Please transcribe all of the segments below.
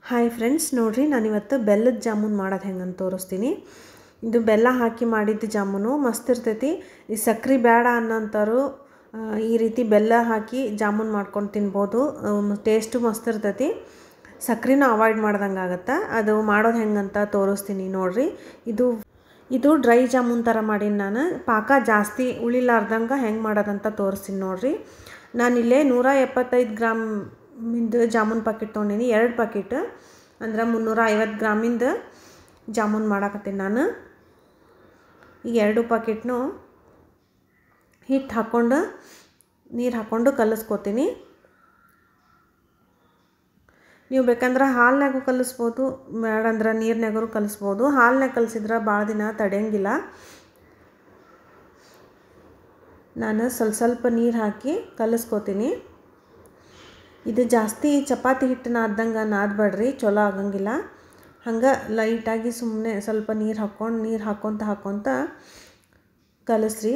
Hi friends, ನೋಡ್ರಿ ನಾನಿವತ್ತು ಬೆಲ್ಲದ ಜಾಮೂನ್ ಮಾಡೋದು ಹೆಂಗಂತ ತೋರಿಸ್ತೀನಿ. ಇದು ಬೆಲ್ಲ ಹಾಕಿ ಮಾಡಿದ ಜಾಮೂನು ಮಸ್ತ್ ಇರ್ತೈತಿ. ಈ ಸಕ್ರೆ ಬೇಡ ಅನ್ನೋಂಥವ್ರು ಈ ರೀತಿ ಬೆಲ್ಲ ಹಾಕಿ ಜಾಮೂನ್ ಮಾಡ್ಕೊಂಡು ತಿನ್ಬೋದು. ಟೇಸ್ಟು ಮಸ್ತ್ ಇರ್ತೈತಿ. ಸಕ್ರೆನ ಅವಾಯ್ಡ್ ಮಾಡ್ದಂಗೆ ಆಗುತ್ತೆ. ಅದು ಮಾಡೋದು ಹೆಂಗಂತ ತೋರಿಸ್ತೀನಿ ನೋಡ್ರಿ. ಇದು ಡ್ರೈ ಜಾಮೂನ್ ಥರ ಮಾಡೀನಿ ನಾನು. ಪಾಕ ಜಾಸ್ತಿ ಉಳಿಲಾರ್ದಂಗೆ ಹೆಂಗೆ ಮಾಡೋದಂತ ತೋರಿಸ್ತೀನಿ ನೋಡ್ರಿ. ನಾನಿಲ್ಲೇ 175 ಗ್ರಾಮಿಂದು ಜಾಮೂನ್ ಪ್ಯಾಕೆಟ್ ತೊಗೊಂಡೀನಿ. 2 ಪ್ಯಾಕೆಟ್ ಅಂದ್ರೆ 350 ಗ್ರಾಮಿಂದು ಜಾಮೂನ್ ಮಾಡಾಕತ್ತೀನಿ ನಾನು. ಈ 2 ಪ್ಯಾಕೆಟ್ನು ಹಿಟ್ಟು ಹಾಕ್ಕೊಂಡು ನೀರು ಹಾಕ್ಕೊಂಡು ಕಲಿಸ್ಕೊತೀನಿ. ನೀವು ಬೇಕಂದ್ರೆ ಹಾಲ್ನಾಗೂ ಕಲಿಸ್ಬೋದು, ಬೇಡಂದ್ರೆ ನೀರಿನಾಗೂ ಕಲಿಸ್ಬೋದು. ಹಾಲ್ನಾಗ ಕಲಿಸಿದ್ರೆ ಭಾಳ ದಿನ ತಡೆಯಂಗಿಲ್ಲ. ನಾನು ಸ್ವಲ್ಪ ನೀರು ಹಾಕಿ ಕಲಿಸ್ಕೊತೀನಿ. ಇದು ಜಾಸ್ತಿ ಚಪಾತಿ ಹಿಟ್ಟು ನಾದ್ದಂಗೆ ನಾದಬೇಡ್ರಿ, ಚಲೋ ಆಗಂಗಿಲ್ಲ. ಹಂಗೆ ಲೈಟಾಗಿ ಸುಮ್ಮನೆ ಸ್ವಲ್ಪ ನೀರು ಹಾಕ್ಕೊತ ಕಲಿಸ್ರಿ.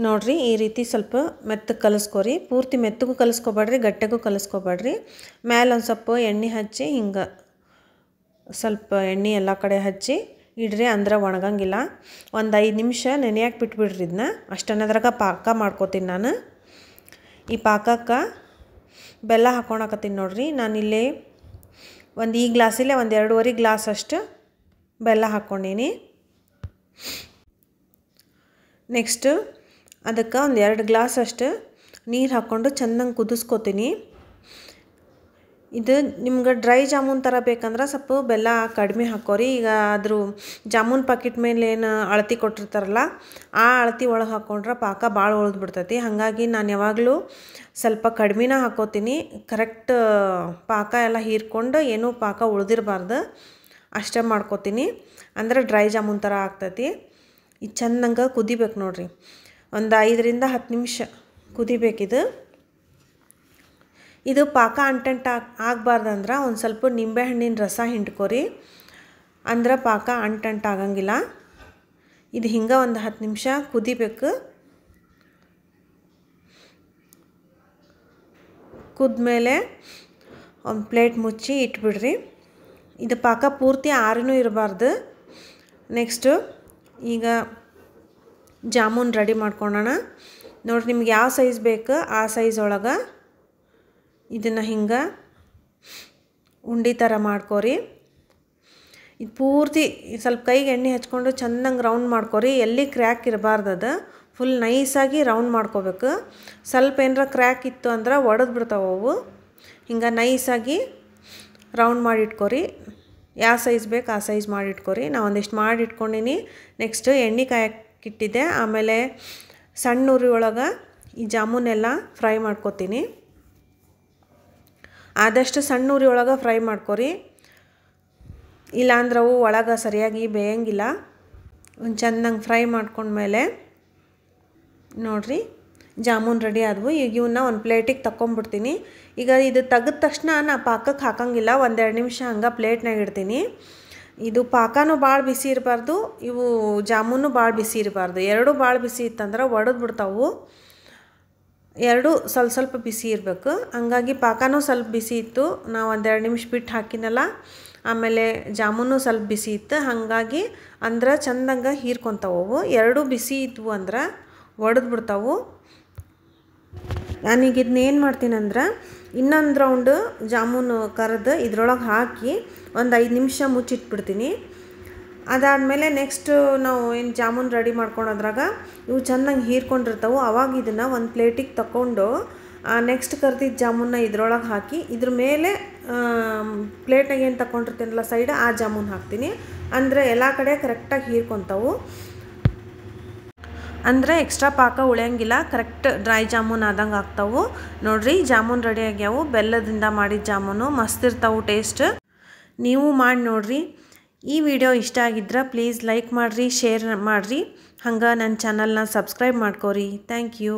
ನೋಡ್ರಿ, ಈ ರೀತಿ ಸ್ವಲ್ಪ ಮೆತ್ತಗೆ ಕಲಿಸ್ಕೊರಿ. ಪೂರ್ತಿ ಮೆತ್ತಗೂ ಕಲಿಸ್ಕೊಬೇಡ್ರಿ, ಗಟ್ಟೆಗೂ ಕಲಿಸ್ಕೊಬೇಡ್ರಿ. ಮೇಲೆ ಒಂದು ಸ್ವಲ್ಪ ಎಣ್ಣೆ ಹಚ್ಚಿ ಹಿಂಗೆ ಸ್ವಲ್ಪ ಎಣ್ಣೆ ಎಲ್ಲ ಕಡೆ ಹಚ್ಚಿ ಇಡ್ರಿ, ಅಂದ್ರೆ ಒಣಗಂಗಿಲ್ಲ. ಒಂದು 5 ನಿಮಿಷ ನೆನೆಯಾಕೆ ಬಿಟ್ಬಿಡ್ರಿ. ಇದನ್ನ ಅಷ್ಟನ್ನದ್ರಾಗ ಪಾಕ ಮಾಡ್ಕೋತೀನಿ ನಾನು. ಈ ಪಾಕಕ್ಕೆ ಬೆಲ್ಲ ಹಾಕ್ಕೊಳಕತ್ತೀನಿ ನೋಡ್ರಿ. ನಾನಿಲ್ಲಿ ಈ ಗ್ಲಾಸಲ್ಲೇ 1.5 ಗ್ಲಾಸ್ ಅಷ್ಟು ಬೆಲ್ಲ ಹಾಕ್ಕೊಂಡೀನಿ. ನೆಕ್ಸ್ಟು ಅದಕ್ಕೆ 2 ಗ್ಲಾಸ್ ಅಷ್ಟು ನೀರು ಹಾಕ್ಕೊಂಡು ಚೆಂದಂಗೆ ಕುದಿಸ್ಕೊತೀನಿ. ಇದು ನಿಮ್ಗೆ ಡ್ರೈ ಜಾಮೂನ್ ಥರ ಬೇಕಂದ್ರೆ ಸ್ವಲ್ಪ ಬೆಲ್ಲ ಕಡಿಮೆ ಹಾಕೋರಿ. ಈಗ ಅದ್ರ ಜಾಮೂನ್ ಪ್ಯಾಕೆಟ್ ಮೇಲೆ ಏನು ಅಳತಿ ಕೊಟ್ಟಿರ್ತಾರಲ್ಲ, ಆ ಅಳತಿ ಒಳಗೆ ಹಾಕ್ಕೊಂಡ್ರೆ ಪಾಕ ಭಾಳ ಉಳಿದ್ಬಿಡ್ತೈತಿ. ಹಾಗಾಗಿ ನಾನು ಯಾವಾಗಲೂ ಸ್ವಲ್ಪ ಕಡಿಮೆನ ಹಾಕೋತೀನಿ. ಕರೆಕ್ಟ್ ಪಾಕ ಎಲ್ಲ ಹೀರ್ಕೊಂಡು ಏನೂ ಪಾಕ ಉಳಿದಿರಬಾರ್ದು, ಅಷ್ಟೇ ಮಾಡ್ಕೋತೀನಿ. ಅಂದ್ರೆ ಡ್ರೈ ಜಾಮೂನ್ ಥರ ಆಗ್ತೈತಿ. ಇದು ಚೆಂದಂಗೆ ಕುದಿಬೇಕು ನೋಡ್ರಿ. ಒಂದು 5ರಿಂದ 10 ನಿಮಿಷ ಕುದಿಬೇಕಿದು. ಇದು ಪಾಕ ಅಂಟಂಟ ಆಗಬಾರ್ದಂದ್ರೆ ಒಂದು ಸ್ವಲ್ಪ ನಿಂಬೆಹಣ್ಣಿನ ರಸ ಹಿಂಡ್ಕೊರಿ, ಅಂದ್ರೆ ಪಾಕ ಅಂಟಂಟ ಆಗಂಗಿಲ್ಲ. ಇದು ಹಿಂಗೆ ಒಂದು 10 ನಿಮಿಷ ಕುದಿಬೇಕು. ಕುದ್ಮೇಲೆ ಒಂದು ಪ್ಲೇಟ್ ಮುಚ್ಚಿ ಇಟ್ಬಿಡ್ರಿ. ಇದು ಪಾಕ ಪೂರ್ತಿ ಆರಿನೂ ಇರಬಾರ್ದು. ನೆಕ್ಸ್ಟು ಈಗ ಜಾಮೂನ್ ರೆಡಿ ಮಾಡ್ಕೊಳ್ಳೋಣ ನೋಡ್ರಿ. ನಿಮ್ಗೆ ಯಾವ ಸೈಜ್ ಬೇಕು ಆ ಸೈಜ್ ಒಳಗೆ ಇದನ್ನು ಹಿಂಗೆ ಉಂಡೆ ಥರ ಮಾಡ್ಕೊರಿ. ಇದು ಪೂರ್ತಿ ಸ್ವಲ್ಪ ಕೈಗೆ ಎಣ್ಣೆ ಹಚ್ಕೊಂಡು ಚೆಂದಂಗೆ ರೌಂಡ್ ಮಾಡ್ಕೊರಿ. ಎಲ್ಲಿ ಕ್ರ್ಯಾಕ್ ಇರಬಾರ್ದು, ಅದು ಫುಲ್ ನೈಸಾಗಿ ರೌಂಡ್ ಮಾಡ್ಕೋಬೇಕು. ಸ್ವಲ್ಪ ಏನಾರ ಕ್ರ್ಯಾಕ್ ಇತ್ತು ಅಂದ್ರೆ ಒಡೆದು ಬಿಡ್ತಾವೆ ಅವು. ಹಿಂಗೆ ನೈಸಾಗಿ ರೌಂಡ್ ಮಾಡಿಟ್ಕೊರಿ. ಯಾವ ಸೈಜ್ ಬೇಕು ಆ ಸೈಜ್ ಮಾಡಿಟ್ಕೊರಿ. ನಾನು ಒಂದಿಷ್ಟು ಮಾಡಿ ಇಟ್ಕೊಂಡೀನಿ. ನೆಕ್ಸ್ಟ್ ಎಣ್ಣೆ ಕಾಯಕ್ಕಿಟ್ಟಿದ್ದೆ. ಆಮೇಲೆ ಸಣ್ಣ ಉರಿ ಒಳಗೆ ಈ ಜಾಮೂನೆಲ್ಲ ಫ್ರೈ ಮಾಡ್ಕೊತೀನಿ. ಆದಷ್ಟು ಸಣ್ಣ ಉರಿ ಒಳಗೆ ಫ್ರೈ ಮಾಡ್ಕೊರಿ, ಇಲ್ಲಾಂದ್ರೆ ಅವು ಒಳಗೆ ಸರಿಯಾಗಿ ಬೇಯಂಗಿಲ್ಲ. ಒಂದು ಚೆಂದಂಗೆ ಫ್ರೈ ಮಾಡ್ಕೊಂಡ್ಮೇಲೆ ನೋಡಿರಿ ಜಾಮೂನ್ ರೆಡಿ ಆದವು. ಈಗ ಇವನ್ನ ಒಂದು ಪ್ಲೇಟಿಗೆ ತಗೊಂಬಿಡ್ತೀನಿ. ಈಗ ಇದು ತೆಗೆದ ತಕ್ಷಣ ನಾ ಪಾಕಕ್ಕೆ ಹಾಕಂಗಿಲ್ಲ, 1-2 ನಿಮಿಷ ಹಂಗೆ ಪ್ಲೇಟ್ನಾಗ ಇಡ್ತೀನಿ. ಇದು ಪಾಕನೂ ಭಾಳ ಬಿಸಿ ಇರಬಾರ್ದು, ಇವು ಜಾಮೂನು ಭಾಳ ಬಿಸಿ ಇರಬಾರ್ದು. ಎರಡೂ ಭಾಳ ಬಿಸಿ ಇತ್ತಂದ್ರೆ ಒಡೆದು ಬಿಡ್ತಾವು. ಎರಡೂ ಸ್ವಲ್ಪ ಬಿಸಿ ಇರಬೇಕು. ಹಂಗಾಗಿ ಪಾಕನೂ ಸ್ವಲ್ಪ ಬಿಸಿ ಇತ್ತು. ನಾವು 1-2 ನಿಮಿಷ ಬಿಟ್ಟು ಹಾಕಿನಲ್ಲ, ಆಮೇಲೆ ಜಾಮೂನು ಸ್ವಲ್ಪ ಬಿಸಿ ಇತ್ತು. ಹಾಗಾಗಿ ಅಂದ್ರೆ ಚೆಂದಂಗೆ ಹೀರ್ಕೊತಾವು. ಎರಡೂ ಬಿಸಿ ಇದ್ವು ಅಂದ್ರೆ ಒಡೆದು ಬಿಡ್ತಾವು. ನಾನೀಗ ಇದನ್ನ ಏನು ಮಾಡ್ತೀನಿ ಅಂದ್ರೆ ಇನ್ನೊಂದು ರೌಂಡು ಜಾಮೂನು ಕರೆದು ಇದ್ರೊಳಗೆ ಹಾಕಿ ಒಂದು 5 ನಿಮಿಷ ಮುಚ್ಚಿಟ್ಬಿಡ್ತೀನಿ. ಅದಾದಮೇಲೆ ನೆಕ್ಸ್ಟು ನಾವು ಏನು ಜಾಮೂನ್ ರೆಡಿ ಮಾಡ್ಕೊಳೋದ್ರಾಗ ಇವು ಚೆಂದಂಗೆ ಹೀರ್ಕೊಂಡಿರ್ತಾವೆ. ಅವಾಗ ಇದನ್ನು ಒಂದು ಪ್ಲೇಟಿಗೆ ತಗೊಂಡು ನೆಕ್ಸ್ಟ್ ಕರ್ದಿದ್ದ ಜಾಮೂನ್ನ ಇದ್ರೊಳಗೆ ಹಾಕಿ ಇದ್ರ ಮೇಲೆ ಪ್ಲೇಟಾಗ ಏನು ತಗೊಂಡಿರ್ತೀನಲ್ಲ ಸೈಡ್, ಆ ಜಾಮೂನ್ ಹಾಕ್ತೀನಿ. ಅಂದರೆ ಎಲ್ಲ ಕಡೆ ಕರೆಕ್ಟಾಗಿ ಹೀರ್ಕೊತಾವು. ಅಂದರೆ ಎಕ್ಸ್ಟ್ರಾ ಪಾಕ ಉಳಿಯಂಗಿಲ್ಲ, ಕರೆಕ್ಟ್ ಡ್ರೈ ಜಾಮೂನ್ ಆದಂಗೆ ಆಗ್ತಾವು. ನೋಡಿರಿ, ಜಾಮೂನ್ ರೆಡಿ ಆಗ್ಯಾವು. ಬೆಲ್ಲದಿಂದ ಮಾಡಿದ ಜಾಮೂನು ಮಸ್ತ್ ಇರ್ತಾವು ಟೇಸ್ಟ್. ನೀವು ಮಾಡಿ ನೋಡಿರಿ. ಈ ವಿಡಿಯೋ ಇಷ್ಟ ಆಗಿದ್ರೆ ಪ್ಲೀಸ್ ಲೈಕ್ ಮಾಡಿರಿ, ಶೇರ್ ಮಾಡಿರಿ. ಹಂಗೆ ನನ್ನ ಚಾನಲ್ನ ಸಬ್ಸ್ಕ್ರೈಬ್ ಮಾಡ್ಕೊರಿ. Thank you.